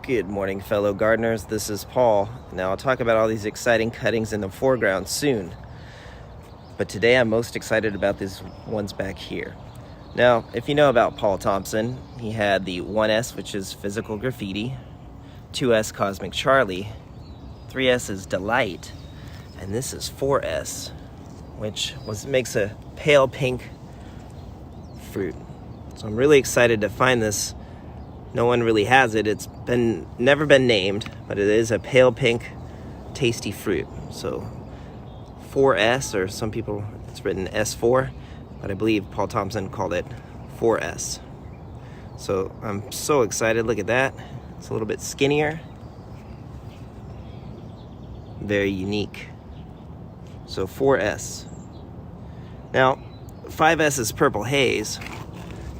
Good morning, fellow gardeners. This is Paul. Now I'll talk about all these exciting cuttings in the foreground soon. But today I'm most excited about these ones back here. Now, if you know about Paul Thomson, he had the 1S, which is Physical Graffiti, 2S Cosmic Charlie, 3S is Delight, and this is 4S, which makes a pale pink fruit. So I'm really excited to find this. No one really has it. It's never been named, but it is a pale pink, tasty fruit. So 4S, or some people, it's written S4, but I believe Paul Thomson called it 4S. So I'm so excited. Look at that. It's a little bit skinnier. Very unique. So 4S. Now, 5S is Purple Haze.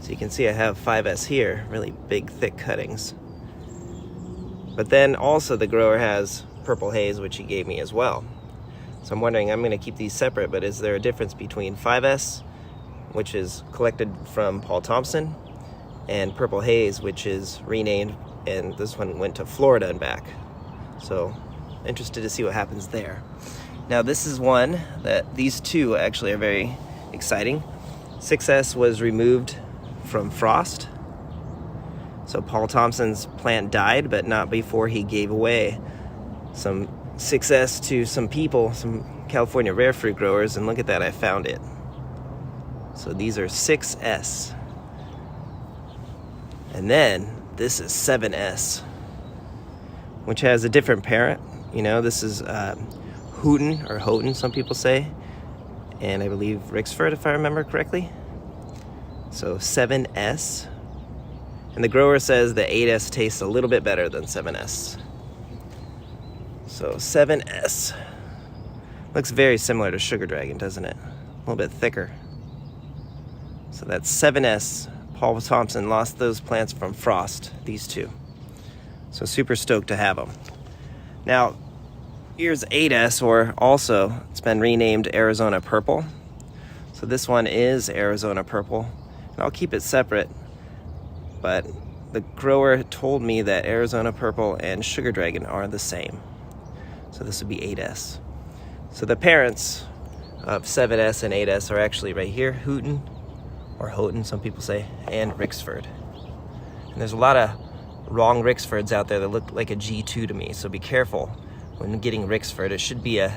So you can see I have 5S here, really big, thick cuttings. But then also the grower has Purple Haze, which he gave me as well. So I'm wondering, I'm going to keep these separate, but is there a difference between 5S, which is collected from Paul Thomson, and Purple Haze, which is renamed, and this one went to Florida and back. So interested to see what happens there. Now this is one that these two actually are very exciting. 6S was removed from frost. So Paul Thomson's plant died, but not before he gave away some 6S to some people, some California rare fruit growers, and look at that, I found it. So these are 6S. And then this is 7S, which has a different parent. You know, this is Houghton, or Houghton, some people say, and I believe Rixford, if I remember correctly. So 7S, and the grower says the 8S tastes a little bit better than 7S. So 7S looks very similar to Sugar Dragon, doesn't it? A little bit thicker. So that's 7S. Paul Thomson lost those plants from frost, these two. So super stoked to have them. Now, here's 8S, or also it's been renamed Arizona Purple. So this one is Arizona Purple. And I'll keep it separate, but the grower told me that Arizona Purple and Sugar Dragon are the same. So this would be 8S. So the parents of 7S and 8S are actually right here, Houghton, or Houghton, some people say, and Rixford. And there's a lot of wrong Rixfords out there that look like a G2 to me, so be careful when getting Rixford. It should be a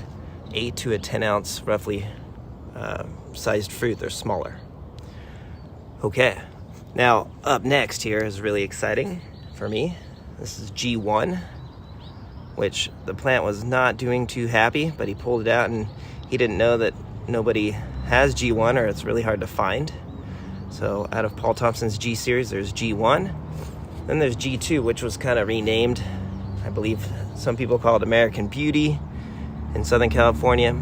8 to a 10 ounce, roughly, sized fruit. They're smaller. Okay, now up next here is really exciting for me. This is G1, which the plant was not doing too happy, but he pulled it out and he didn't know that nobody has G1, or it's really hard to find. So out of Paul Thomson's G series, there's G1. Then there's G2, which was kind of renamed. I believe some people call it American Beauty in Southern California.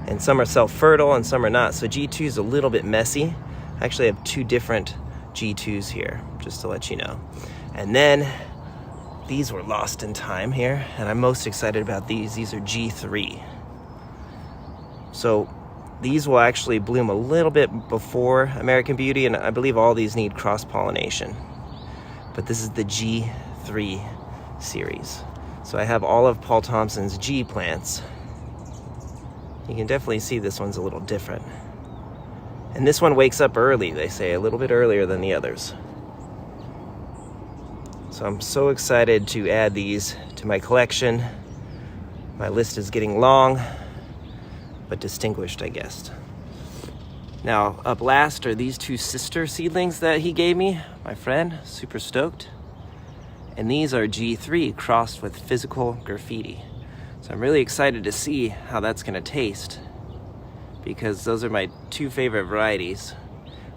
And some are self-fertile and some are not. So G2 is a little bit messy. I actually have two different G2s here, just to let you know. And then these were lost in time here, and I'm most excited about these. These are G3. So these will actually bloom a little bit before American Beauty, and I believe all these need cross-pollination. But this is the G3 series. So I have all of Paul Thomson's G plants. You can definitely see this one's a little different. And this one wakes up early, they say, a little bit earlier than the others. So I'm so excited to add these to my collection. My list is getting long, but distinguished, I guess. Now, up last are these two sister seedlings that he gave me, my friend, super stoked. And these are G3 crossed with Physical Graffiti. So I'm really excited to see how that's gonna taste, because those are my two favorite varieties.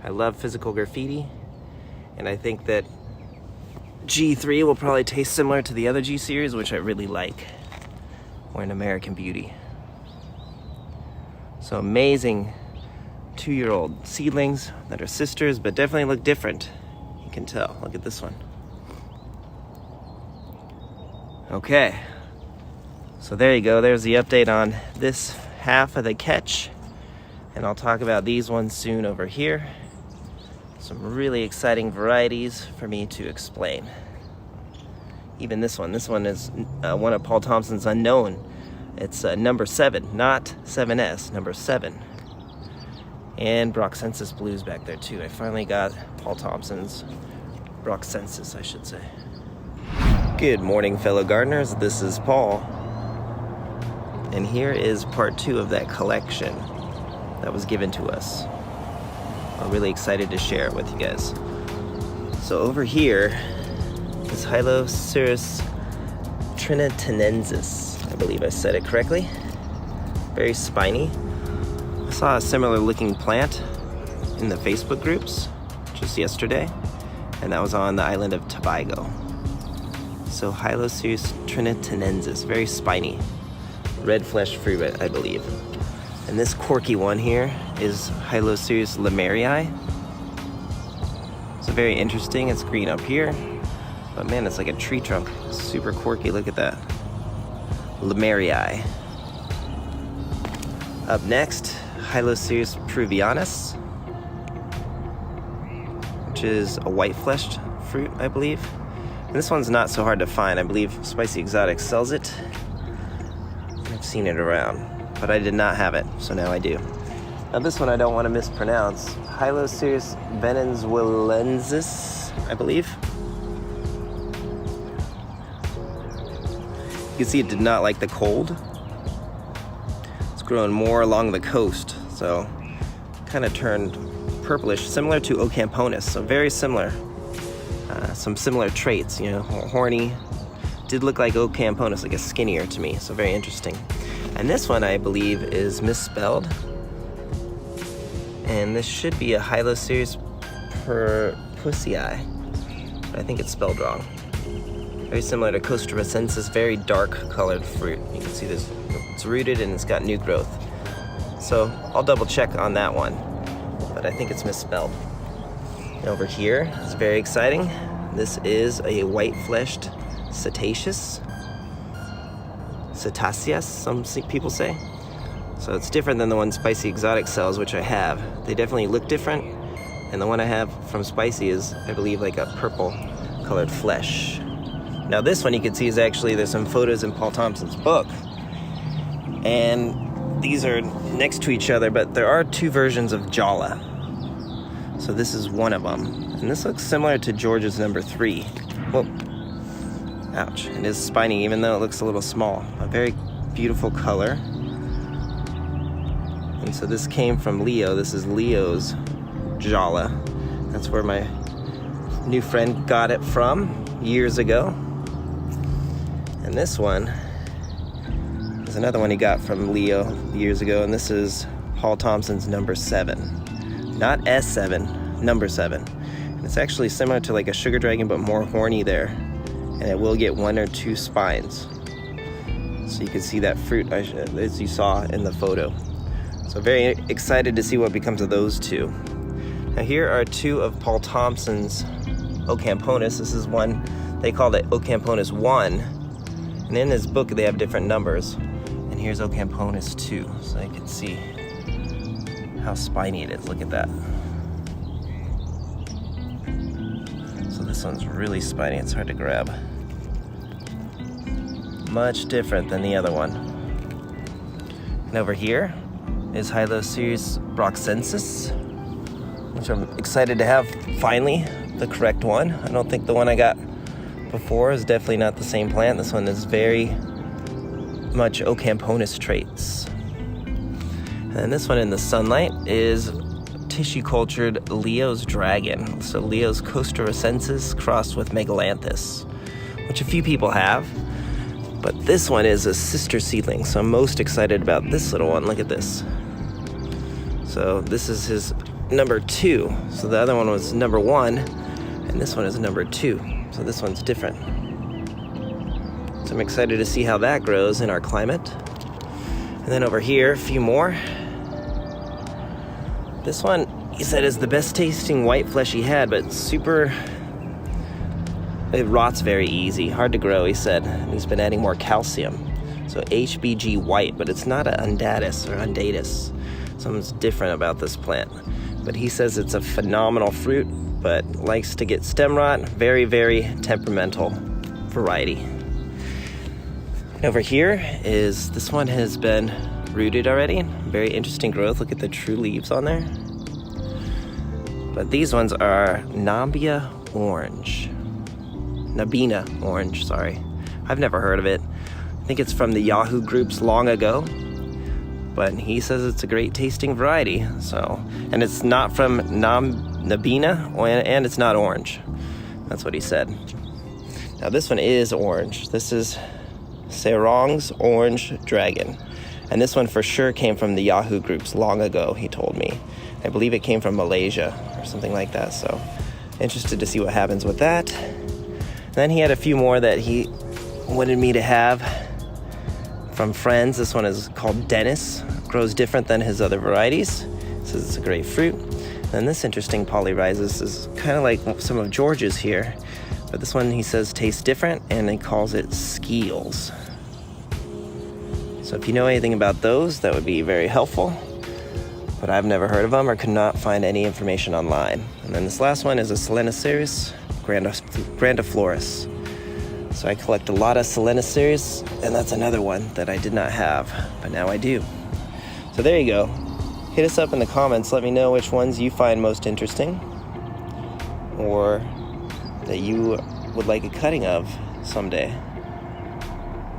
I love Physical Graffiti, and I think that G3 will probably taste similar to the other G series, which I really like, or an American Beauty. So amazing 2-year-old seedlings that are sisters, but definitely look different. You can tell, look at this one. Okay, so there you go, there's the update on this half of the catch. And I'll talk about these ones soon over here. Some really exciting varieties for me to explain. Even this one is one of Paul Thomson's unknown. It's number 7, not 7S, number 7. And Broxensis blues back there too. I finally got Paul Thomson's Broxensis, I should say. Good morning, fellow gardeners. This is Paul. And here is part 2 of that collection that was given to us. I'm really excited to share it with you guys. So over here is Hylocereus trinitinensis. I believe I said it correctly. Very spiny. I saw a similar looking plant in the Facebook groups just yesterday, and that was on the island of Tobago. So Hylocereus trinitinensis, very spiny. Red flesh fruit, I believe. And this quirky one here is Hylocereus lemerii. It's very interesting. It's green up here, but man, it's like a tree trunk. Super quirky. Look at that. Lemerii. Up next, Hylocereus peruvianus, which is a white-fleshed fruit, I believe. And this one's not so hard to find. I believe Spicy Exotic sells it. I've seen it around, but I did not have it, so now I do. Now this one I don't want to mispronounce. Hylocereus venezuelensis, I believe. You can see it did not like the cold. It's growing more along the coast, so kind of turned purplish, similar to Ocamponus, so very similar. Some similar traits, you know, horny. Did look like Ocamponus, like a skinnier to me, so very interesting. And this one I believe is misspelled. And this should be a Hylocereus perpussii, but I think it's spelled wrong. Very similar to Costarricensis, very dark colored fruit. You can see this, it's rooted and it's got new growth. So I'll double check on that one, but I think it's misspelled. And over here, it's very exciting. This is a white-fleshed cetaceous, some people say. So it's different than the one Spicy Exotic sells, which I have. They definitely look different, and the one I have from Spicy is, I believe, like a purple colored flesh. Now this one you can see is actually, there's some photos in Paul Thomson's book, and these are next to each other, but there are 2 versions of Jala. So this is one of them, and this looks similar to George's number 3. Whoa. Ouch, it is spiny even though it looks a little small. A very beautiful color. And so this came from Leo. This is Leo's Jala. That's where my new friend got it from years ago. And this one is another one he got from Leo years ago, and this is Paul Thomson's number 7. Not S7, number 7. And it's actually similar to like a sugar dragon, but more horny there. And it will get 1 or 2 spines. So you can see that fruit as you saw in the photo. So very excited to see what becomes of those 2. Now here are 2 of Paul Thomson's Ocamponus. This is one, they call it Ocamponus 1. And in his book they have different numbers. And here's Ocamponus 2, so you can see how spiny it is. Look at that. So this one's really spiny, it's hard to grab. Much different than the other one. And over here is Hylocereus broxensis, which I'm excited to have finally the correct one. I don't think the one I got before is definitely not the same plant. This one is very much Ocamponus traits. And then this one in the sunlight is tissue cultured Leo's dragon. So Leo's Costarricensis crossed with Megalanthus, which a few people have. But this one is a sister seedling, so I'm most excited about this little one. Look at this. So this is his number 2. So the other one was number 1, and this one is number 2. So this one's different. So I'm excited to see how that grows in our climate. And then over here, a few more. This one, he said, is the best tasting white flesh he had, but it rots very easy, hard to grow, he said. And he's been adding more calcium. So HBG white, but it's not an undatus or undatus. Something's different about this plant. But he says it's a phenomenal fruit, but likes to get stem rot, very, very temperamental. variety. And over here is, this one has been rooted already. Very interesting growth. Look at the true leaves on there. But these ones are Nabina orange, sorry. I've never heard of it. I think it's from the Yahoo groups long ago, but he says it's a great tasting variety. So, and it's not from Nabina, and it's not orange. That's what he said. Now this one is orange. This is Sarong's Orange Dragon. And this one for sure came from the Yahoo groups long ago, he told me. I believe it came from Malaysia or something like that. So interested to see what happens with that. Then he had a few more that he wanted me to have from friends. This one is called Dennis. Grows different than his other varieties. Says it's a great fruit. Then this interesting polyrhizis is kind of like some of George's here. But this one he says tastes different, and he calls it Skeels. So if you know anything about those, that would be very helpful. But I've never heard of them or could not find any information online. And then this last one is a Solanacereus grandiflorus. So I collect a lot of Solanacereus, and that's another one that I did not have, but now I do. So there you go. Hit us up in the comments. Let me know which ones you find most interesting, or that you would like a cutting of someday.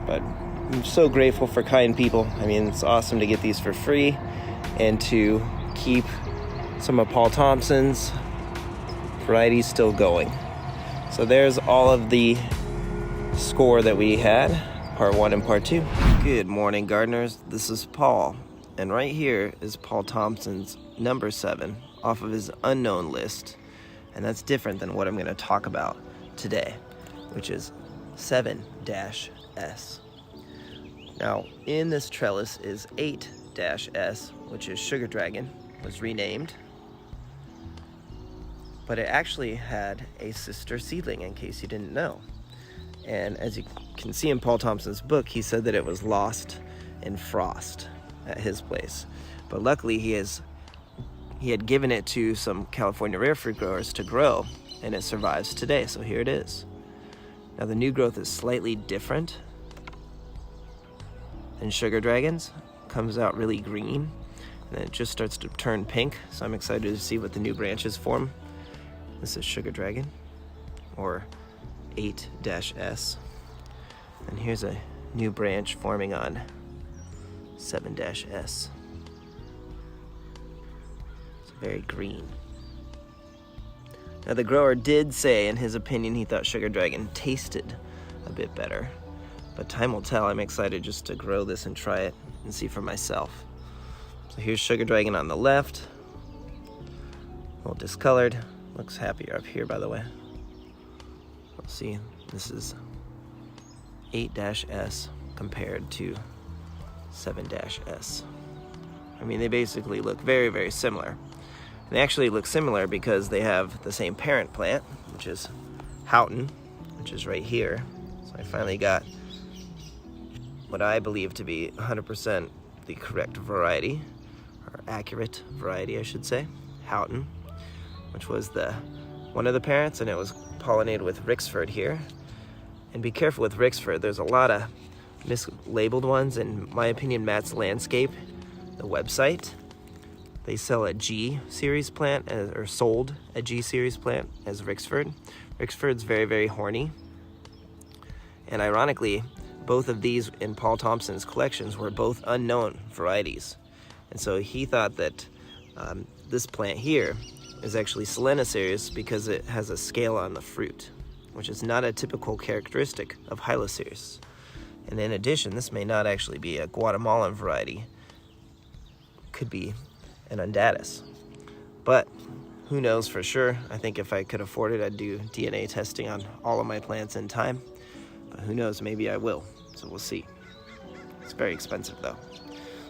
But I'm so grateful for kind people. I mean, it's awesome to get these for free and to keep some of Paul Thomson's varieties still going. So there's all of the score that we had, part 1 and part 2. Good morning, gardeners. This is Paul, and right here is Paul Thomson's number 7 off of his unknown list, and that's different than what I'm going to talk about today, which is 7-S. Now, in this trellis is 8-S, which is Sugar Dragon, was renamed, but it actually had a sister seedling, in case you didn't know. And as you can see in Paul Thomson's book, he said that it was lost in frost at his place. But luckily he had given it to some California rare fruit growers to grow, and it survives today, so here it is. Now the new growth is slightly different than Sugar Dragon's. Comes out really green, and then it just starts to turn pink, so I'm excited to see what the new branches form. This is Sugar Dragon, or 8-S. And here's a new branch forming on 7-S. It's very green. Now the grower did say, in his opinion, he thought Sugar Dragon tasted a bit better. But time will tell. I'm excited just to grow this and try it and see for myself. So here's Sugar Dragon on the left. A little discolored. Looks happier up here, by the way. Let's see. This is 8-S compared to 7-S. I mean, they basically look very, very similar. And they actually look similar because they have the same parent plant, which is Houghton, which is right here. So I finally got what I believe to be 100% the correct variety, or accurate variety, I should say, Houghton, which was one of the parents, and it was pollinated with Rixford here. And be careful with Rixford. There's a lot of mislabeled ones. In my opinion, Matt's Landscape, the website, they sell a G series plant, or sold a G series plant as Rixford. Rixford's very, very horny. And ironically, both of these in Paul Thomson's collections were both unknown varieties. And so he thought that this plant here is actually Solanacereus because it has a scale on the fruit, which is not a typical characteristic of Hylocereus. And in addition, this may not actually be a Guatemalan variety. It could be an undatus. But who knows for sure? I think if I could afford it, I'd do DNA testing on all of my plants in time. But who knows, maybe I will. So we'll see. It's very expensive though.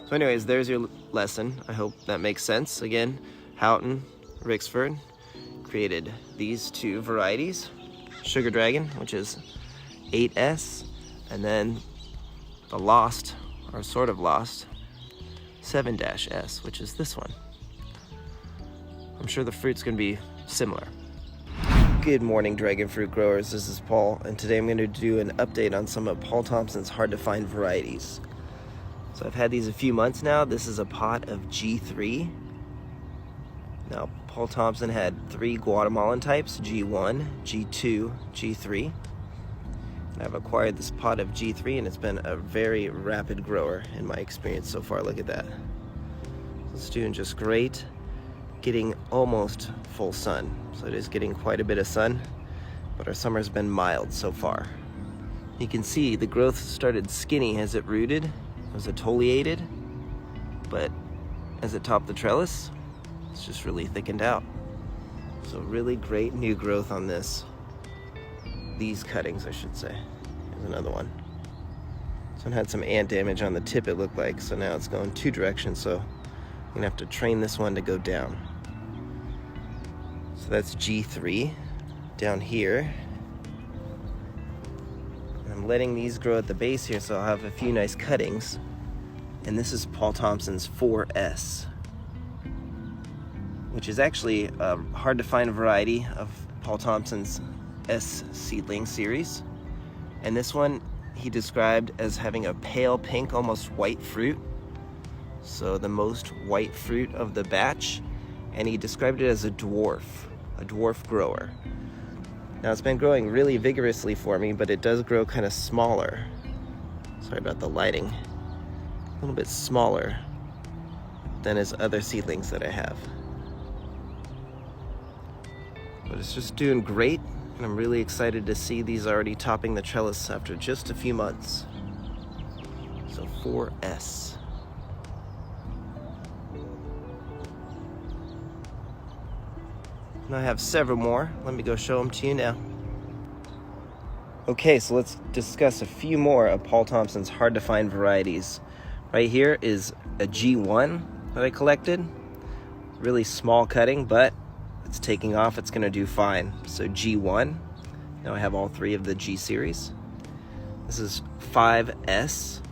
So anyways, there's your lesson. I hope that makes sense. Again, Houghton, Rixford created these two varieties. Sugar Dragon, which is 8-S, and then the lost, or sort of lost, 7-S, which is this one. I'm sure the fruit's gonna be similar. Good morning, dragon fruit growers. This is Paul, and today I'm going to do an update on some of Paul Thomson's hard-to-find varieties. So I've had these a few months now. This is a pot of G3. Now, Paul Thomson had 3 Guatemalan types, G1, G2, G3. And I've acquired this pot of G3, and it's been a very rapid grower in my experience so far. Look at that. It's doing just great, getting almost full sun. So it is getting quite a bit of sun, but our summer's been mild so far. You can see the growth started skinny as it rooted. It was etoliated, but as it topped the trellis, it's just really thickened out. So really great new growth on these cuttings, I should say. Here's another one. This one had some ant damage on the tip, it looked like, so now it's going 2 directions, so I'm gonna have to train this one to go down. So that's G3 down here. I'm letting these grow at the base here, so I'll have a few nice cuttings. And this is Paul Thomson's 4S, which is actually a hard to find variety of Paul Thomson's S seedling series. And this one he described as having a pale pink, almost white fruit. So the most white fruit of the batch. And he described it as a dwarf grower. Now it's been growing really vigorously for me, but it does grow kind of smaller. Sorry about the lighting. A little bit smaller than his other seedlings that I have. But it's just doing great, and I'm really excited to see these already topping the trellis after just a few months. So 4S. And I have several more. Let me go show them to you now. Okay, so let's discuss a few more of Paul Thomson's hard-to-find varieties. Right here is a G1 that I collected. Really small cutting, but it's taking off. It's gonna do fine. So G1. Now I have all 3 of the G series. This is 5S,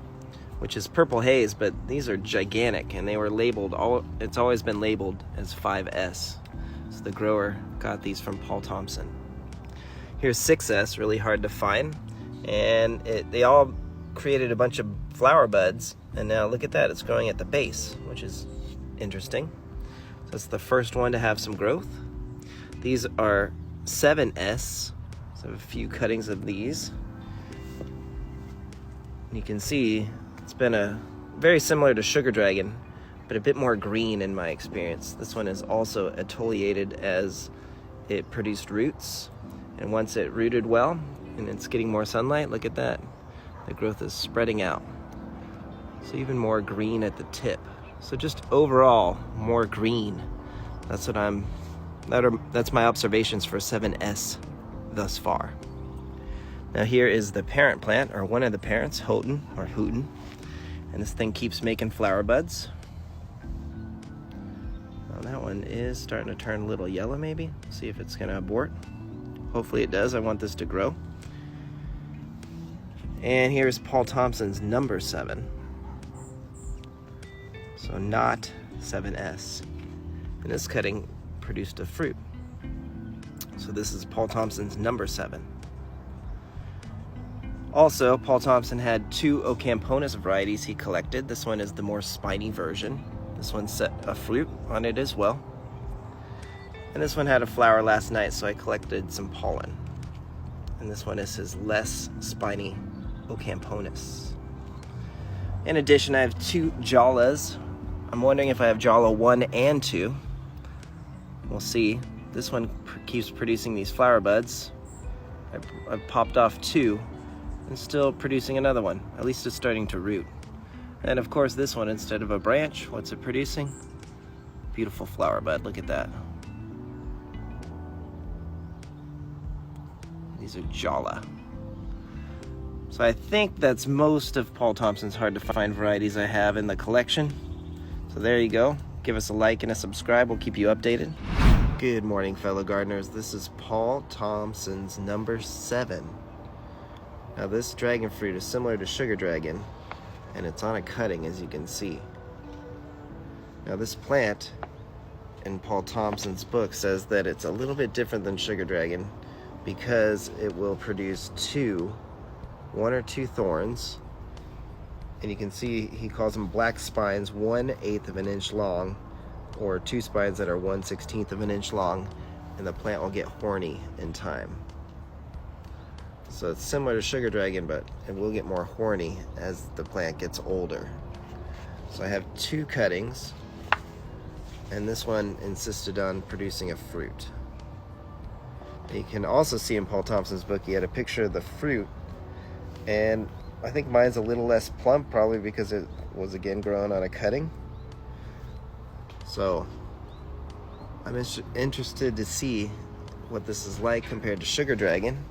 which is purple haze, but these are gigantic, and they were labeled, it's always been labeled as 5S. So the grower got these from Paul Thomson. Here's 6S, really hard to find, and they all created a bunch of flower buds, and now look at that, it's growing at the base, which is interesting. So it's the first one to have some growth. These are 7S, so I have a few cuttings of these. And you can see it's been very similar to Sugar Dragon, but a bit more green in my experience. This one is also etoliated as it produced roots, and once it rooted well and it's getting more sunlight, look at that, the growth is spreading out. So even more green at the tip. So just overall more green. That's my observations for 7S thus far. Now here is the parent plant, or one of the parents, Houghton, and this thing keeps making flower buds. That one is starting to turn a little yellow maybe. See if it's gonna abort. Hopefully it does. I want this to grow. And here's Paul Thomson's number 7. So not 7S. And this cutting produced a fruit. So this is Paul Thomson's number 7. Also, Paul Thomson had 2 Ocamponus varieties he collected. This one is the more spiny version. This one set a fruit on it as well. And this one had a flower last night, so I collected some pollen. And this one is his less spiny Ocamponus. In addition, I have 2 Jalas. I'm wondering if I have Jala 1 and 2. We'll see. This one keeps producing these flower buds. I've popped off 2 and still producing another one. At least it's starting to root. And of course this one, instead of a branch, what's it producing? Beautiful flower bud, look at that. These are Jala. So I think that's most of Paul Thomson's hard to find varieties I have in the collection. So there you go. Give us a like and a subscribe, we'll keep you updated. Good morning, fellow gardeners. This is Paul Thomson's number 7. Now this dragon fruit is similar to Sugar Dragon, and it's on a cutting, as you can see. Now this plant in Paul Thomson's book says that it's a little bit different than Sugar Dragon. because it will produce one or two thorns. And you can see he calls them black spines, 1/8 of an inch long, or two spines that are 1/16 of an inch long, and the plant will get horny in time. So it's similar to sugar dragon, but it will get more horny as the plant gets older. So I have 2 cuttings, and this one insisted on producing a fruit. You can also see in Paul Thomson's book, he had a picture of the fruit, and I think mine's a little less plump, probably because it was again grown on a cutting. So I'm interested to see what this is like compared to sugar dragon.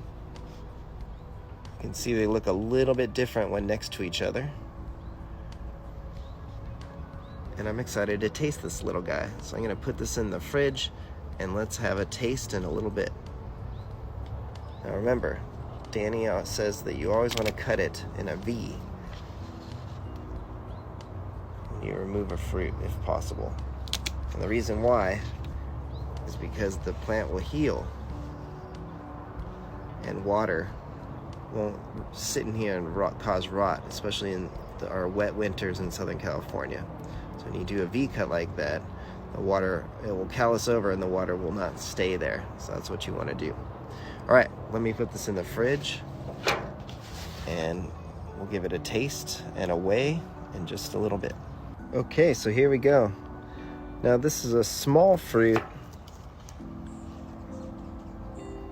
You can see they look a little bit different when next to each other. And I'm excited to taste this little guy. So I'm gonna put this in the fridge and let's have a taste in a little bit. Now remember, Danny says that you always want to cut it in a V when you remove a fruit if possible. And the reason why is because the plant will heal and water won't sit in here and cause rot, especially in our wet winters in Southern California. So when you do a V cut like that, the water, it will callus over and the water will not stay there. So that's what you want to do. All right, let me put this in the fridge and we'll give it a taste and a weigh in just a little bit. Okay, so here we go. Now this is a small fruit,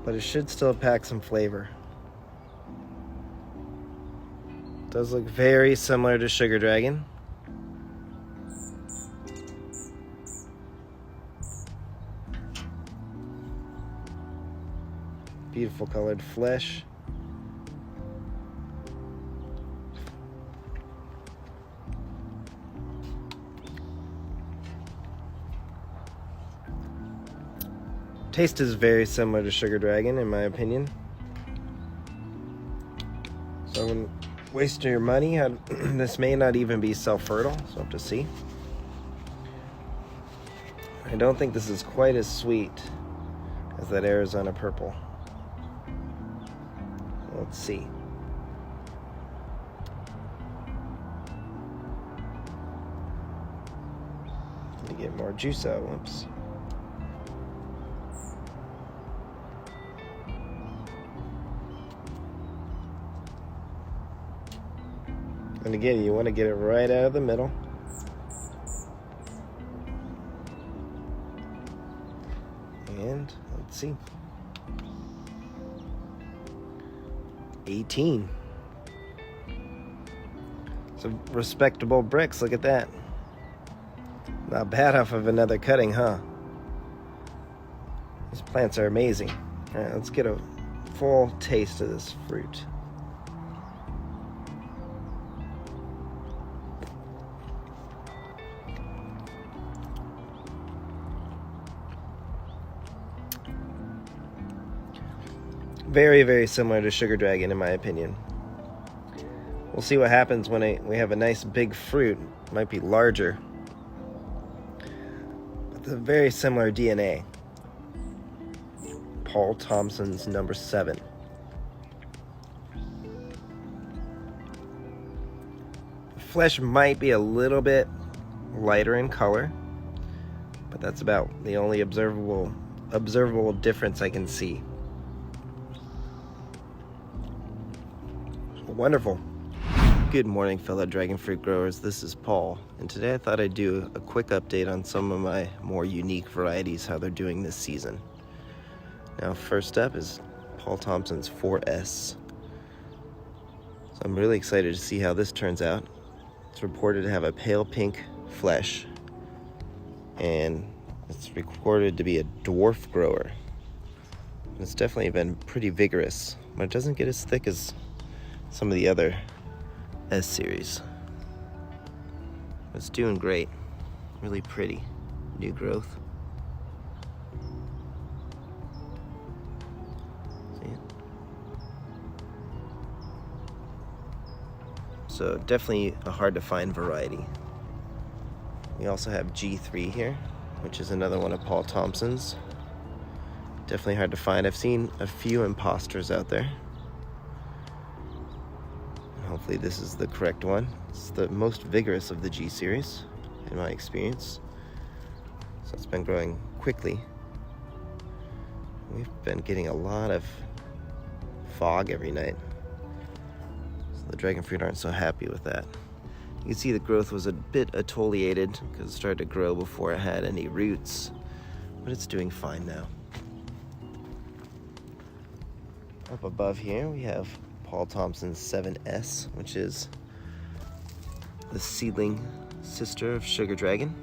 but it should still pack some flavor. It does look very similar to sugar dragon. Beautiful colored flesh. Taste is very similar to sugar dragon in my opinion. So I wouldn't waste your money. This may not even be self-fertile, so we'll have to see. I don't think this is quite as sweet as that Arizona purple. Let's see. Let me get more juice out. Whoops. And again, you want to get it right out of the middle. And let's see. 18. Some respectable bricks, look at that. Not bad off of another cutting, huh? These plants are amazing. All right, let's get a full taste of this fruit. Very, very similar to sugar dragon in my opinion. We'll see what happens when we have a nice big fruit. It might be larger, but they're very similar DNA. Paul Thomson's number 7. The flesh might be a little bit lighter in color, but that's about the only observable difference I can see. Wonderful. Good morning, fellow dragon fruit growers. This is Paul, and today I thought I'd do a quick update on some of my more unique varieties, how they're doing this season. Now, first up is Paul Thomson's 4S. So I'm really excited to see how this turns out. It's reported to have a pale pink flesh, and it's recorded to be a dwarf grower. It's definitely been pretty vigorous, but it doesn't get as thick as some of the other S series. It's doing great. Really pretty new growth. See it? So definitely a hard to find variety. We also have G3 here, which is another one of Paul Thomson's. Definitely hard to find. I've seen a few imposters out there. Hopefully this is the correct one. It's the most vigorous of the G series, in my experience. So it's been growing quickly. We've been getting a lot of fog every night. So the dragon fruit aren't so happy with that. You can see the growth was a bit attenuated because it started to grow before it had any roots, but it's doing fine now. Up above here we have Paul Thomson's 7S, which is the seedling sister of Sugar Dragon.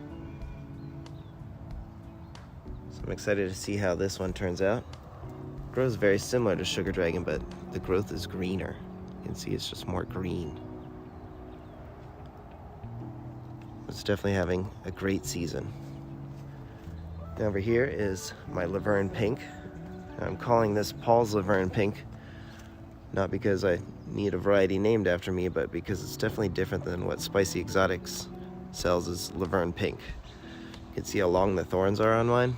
So I'm excited to see how this one turns out. It grows very similar to Sugar Dragon, but the growth is greener. You can see it's just more green. It's definitely having a great season. Now over here is my Laverne Pink. I'm calling this Paul's Laverne Pink, not because I need a variety named after me, but because it's definitely different than what Spicy Exotics sells as Laverne Pink. You can see how long the thorns are on mine.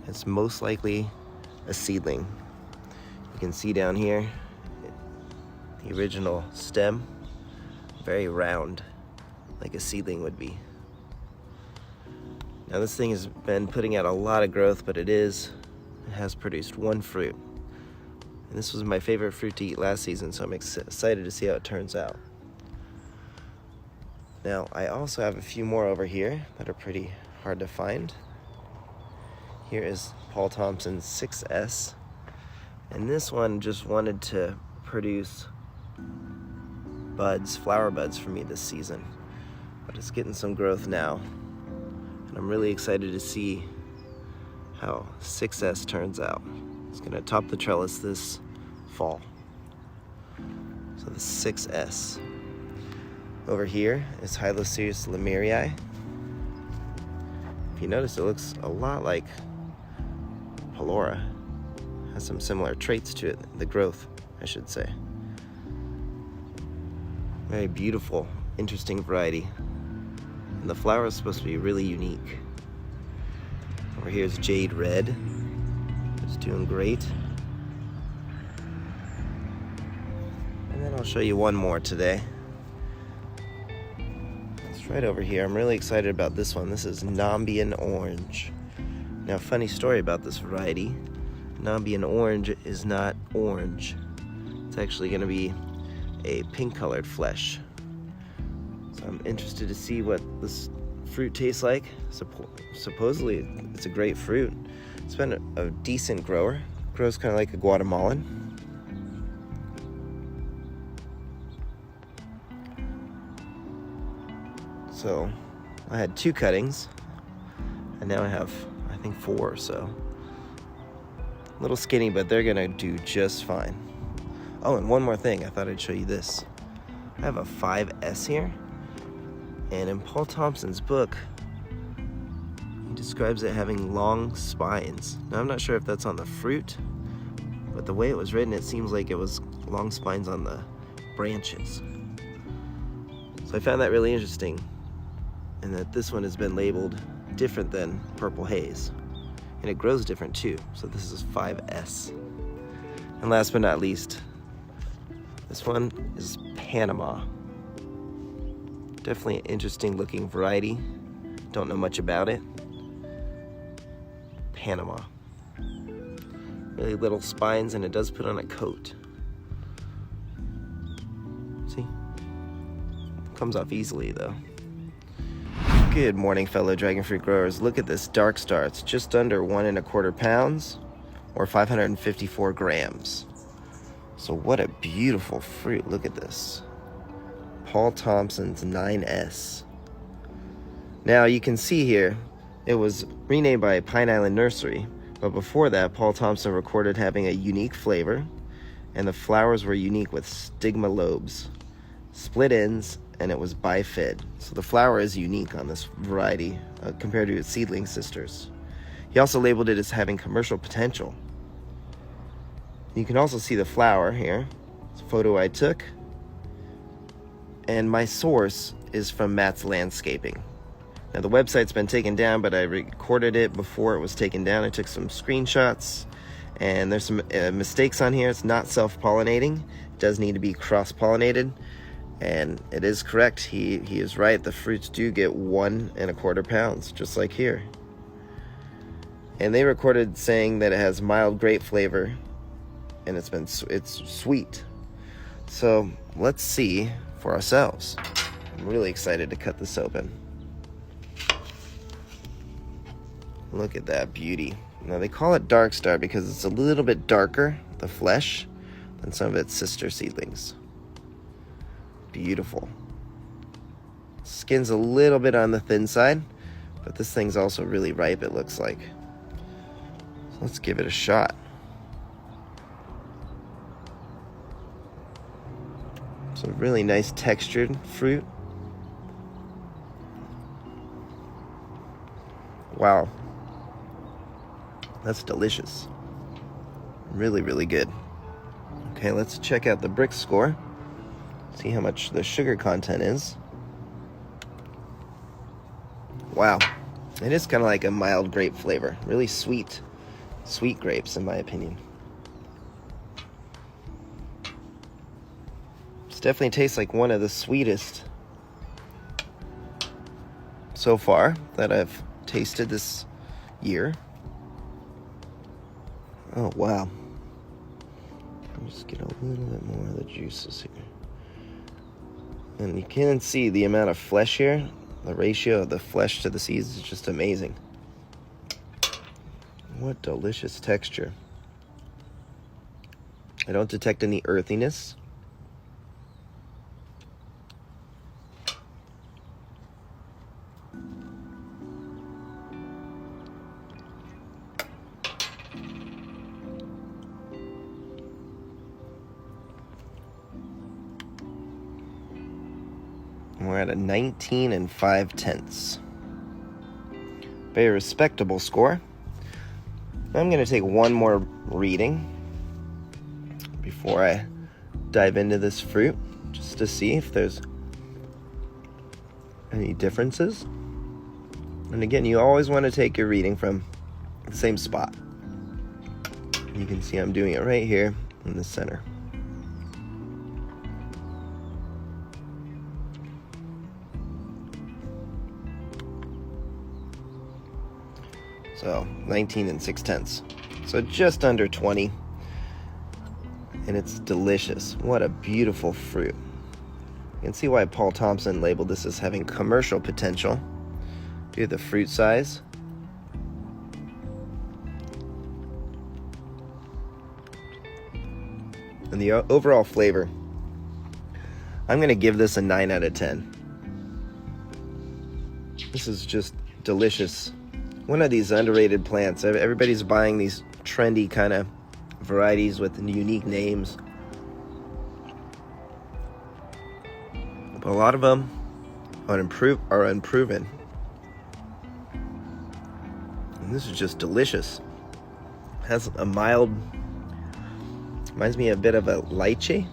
It's most likely a seedling. You can see down here the original stem, very round, like a seedling would be. Now this thing has been putting out a lot of growth, but it has produced one fruit. And this was my favorite fruit to eat last season, so I'm excited to see how it turns out. Now, I also have a few more over here that are pretty hard to find. Here is Paul Thomson's 6S. And this one just wanted to produce buds, flower buds for me this season. But it's getting some growth now. And I'm really excited to see how 6S turns out. It's gonna top the trellis this fall. So the 6S. Over here is Hyloceus lemerii. If you notice, it looks a lot like Pelora. Has some similar traits to it, the growth, I should say. Very beautiful, interesting variety. And the flower is supposed to be really unique. Over here is Jade Red. It's doing great. And then I'll show you one more today. It's right over here. I'm really excited about this one. This is Nambian Orange. Now, funny story about this variety. Nambian Orange is not orange. It's actually going to be a pink colored flesh. So I'm interested to see what this fruit tastes like. Supposedly it's a great fruit. It's been a decent grower. Grows kind of like a Guatemalan. So I had 2 cuttings, and now I have, I think, 4 or so. A little skinny, but they're gonna do just fine. Oh, and one more thing, I thought I'd show you this. I have a 5S here, and in Paul Thomson's book, he describes it having long spines. Now, I'm not sure if that's on the fruit, but the way it was written, it seems like it was long spines on the branches. So I found that really interesting, and that this one has been labeled different than Purple Haze. And it grows different too, so this is 5S. And last but not least, this one is Panama. Definitely an interesting looking variety. Don't know much about it. Panama. Really little spines, and it does put on a coat. See? Comes off easily though. Good morning, fellow dragon fruit growers. Look at this dark star. It's just under 1 1/4 pounds, or 554 grams. So what a beautiful fruit. Look at this. Paul Thomson's 9S. Now you can see here, it was renamed by Pine Island Nursery, but before that, Paul Thomson recorded having a unique flavor, and the flowers were unique with stigma lobes, split ends, and it was bifid. So the flower is unique on this variety compared to its seedling sisters. He also labeled it as having commercial potential. You can also see the flower here. It's a photo I took. And my source is from Matt's Landscaping. Now the website's been taken down, but I recorded it before it was taken down. I took some screenshots, and there's some mistakes on here. It's not self-pollinating. It does need to be cross-pollinated, and it is correct. He is right. The fruits do get 1 1/4 pounds, just like here. And they recorded saying that it has mild grape flavor, and it's sweet. So let's see for ourselves. I'm really excited to cut this open. Look at that beauty. Now they call it Dark Star because it's a little bit darker, the flesh, than some of its sister seedlings. Beautiful. Skin's a little bit on the thin side, but this thing's also really ripe, it looks like. So let's give it a shot. It's a really nice textured fruit. Wow. That's delicious. Really, really good. Okay, let's check out the Brix score. See how much the sugar content is. Wow. It is kind of like a mild grape flavor. Really sweet. Sweet grapes, in my opinion. This definitely tastes like one of the sweetest so far that I've tasted this year. Oh, wow. I'll just get a little bit more of the juices here. And you can see the amount of flesh here. The ratio of the flesh to the seeds is just amazing. What delicious texture. I don't detect any earthiness. We're at a 19 5/10. Very respectable score. I'm going to take one more reading before I dive into this fruit, just to see if there's any differences. And again, you always want to take your reading from the same spot. You can see I'm doing it right here in the center. So 19 6/10. So just under 20. And it's delicious. What a beautiful fruit. You can see why Paul Thomson labeled this as having commercial potential due to the fruit size. And the overall flavor, I'm going to give this a 9 out of 10. This is just delicious. One of these underrated plants. Everybody's buying these trendy kind of varieties with unique names. But a lot of them are unproven. And this is just delicious. It has a mild, reminds me a bit of a lychee.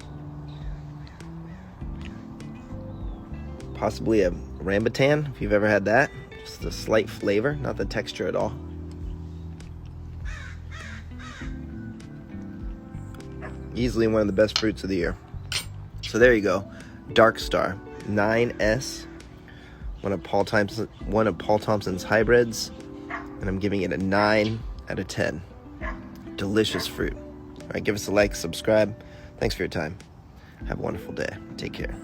Possibly a rambutan, if you've ever had that. Just a slight flavor, not the texture at all. Easily one of the best fruits of the year. So there you go. Dark Star 9S, one of Paul Thomson's hybrids, and I'm giving it a 9 out of 10. Delicious fruit. All right, give us a like, subscribe. Thanks for your time. Have a wonderful day. Take care.